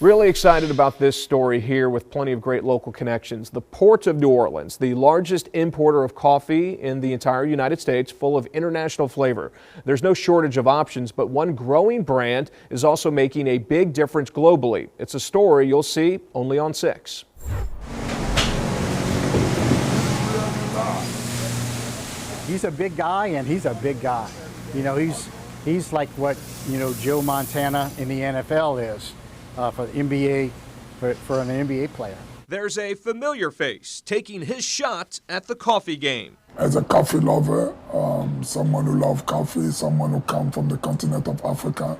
Really excited about this story here with plenty of great local connections. The Port of New Orleans, the largest importer of coffee in the entire United States, full of international flavor. There's no shortage of options, but one growing brand is also making a big difference globally. It's a story you'll see only on 6. He's a big guy, and he's a big guy. You know, he's like what, Joe Montana in the NFL is. For the NBA, for an NBA player. There's a familiar face taking his shot at the coffee game. As a coffee lover, someone who loves coffee, someone who comes from the continent of Africa,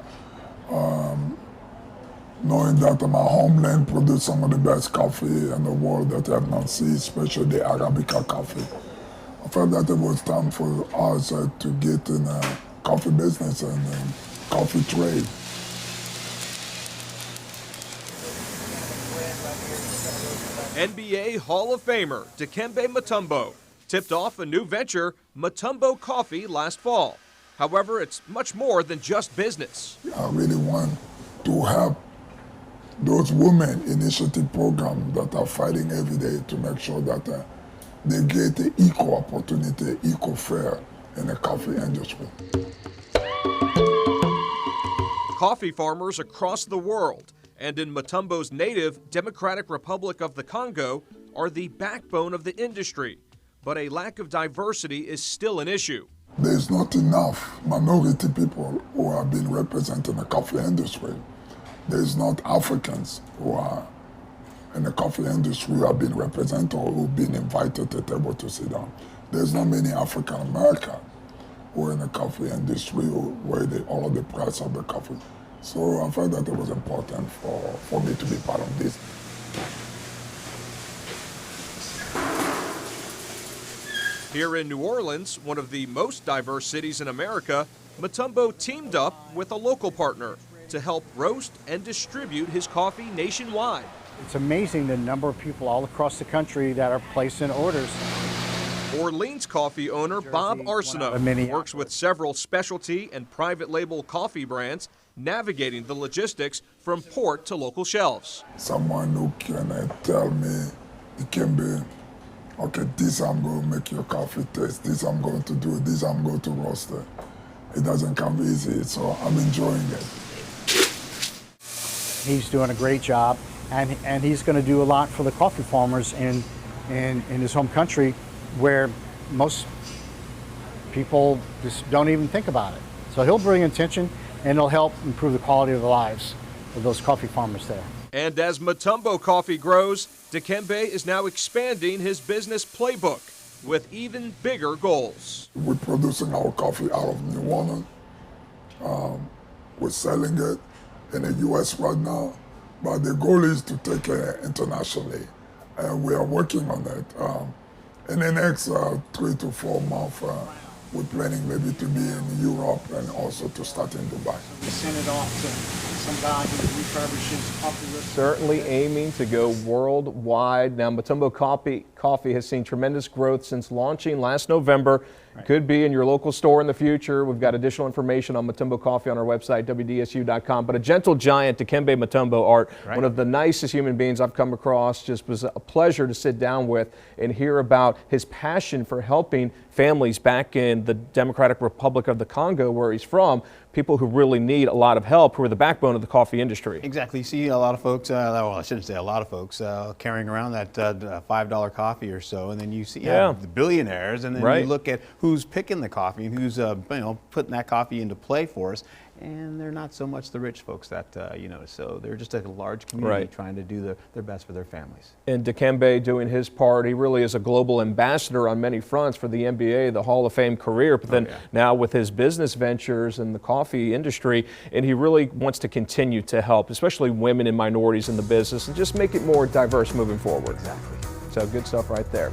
knowing that my homeland produces some of the best coffee in the world that I have not seen, especially the Arabica coffee. I felt that it was time for us to get in the coffee business and coffee trade. NBA Hall of Famer Dikembe Mutombo tipped off a new venture, Mutombo Coffee, last fall. However, it's much more than just business. I really want to help those women initiative programs that are fighting every day to make sure that they get the equal opportunity, equal fare in the coffee industry. Coffee farmers across the world and in Mutombo's native Democratic Republic of the Congo are the backbone of the industry. But a lack of diversity is still an issue. There's not enough minority people who are being represented in the coffee industry. There's not Africans who are in the coffee industry who have been represented or who've been invited to the table to sit down. There's not many African Americans who are in the coffee industry where all of the price of the coffee. So I felt that it was important for me to be part of this. Here in New Orleans, one of the most diverse cities in America, Mutombo teamed up with a local partner to help roast and distribute his coffee nationwide. It's amazing the number of people all across the country that are placing orders. Orleans coffee owner Bob Arsenault works with several specialty and private label coffee brands, navigating the logistics from port to local shelves. Someone who can tell me, Dikembe, okay, this I'm going to make your coffee taste, this I'm going to do, this I'm going to roast it. It doesn't come easy, so I'm enjoying it. He's doing a great job, and he's going to do a lot for the coffee farmers in his home country, where most people just don't even think about it. So he'll bring attention, and it'll help improve the quality of the lives of those coffee farmers there. And as Mutombo Coffee grows, Dikembe is now expanding his business playbook with even bigger goals. We're producing our coffee out of New Orleans. We're selling it in the U.S. right now, but the goal is to take it internationally, and we are working on it. In the next 3 to 4 months, we're planning maybe to be in Europe and also to start in Dubai. We send it off to some guy who refurbishes coffee. Certainly aiming to go worldwide. Now, Mutombo Coffee has seen tremendous growth since launching last November. Right. Could be in your local store in the future. We've got additional information on Mutombo Coffee on our website, WDSU.com. But a gentle giant, Dikembe Mutombo, Art, right. One of the nicest human beings I've come across. Just was a pleasure to sit down with and hear about his passion for helping families back in the Democratic Republic of the Congo, where he's from, people who really need a lot of help, who are the backbone of the coffee industry. Exactly. You see a lot of folks, well, I shouldn't say a lot of folks, carrying around that $5 coffee or so, and then you see the billionaires, and then you look at who's picking the coffee and who's putting that coffee into play for us, and they're not so much the rich folks that so they're just a large community trying to do their best for their families. And Dikembe doing his part. He really is a global ambassador on many fronts for the NBA, the Hall of Fame career, but then now with his business ventures in the coffee industry, and he really wants to continue to help, especially women and minorities in the business, and just make it more diverse moving forward. Exactly. So good stuff right there.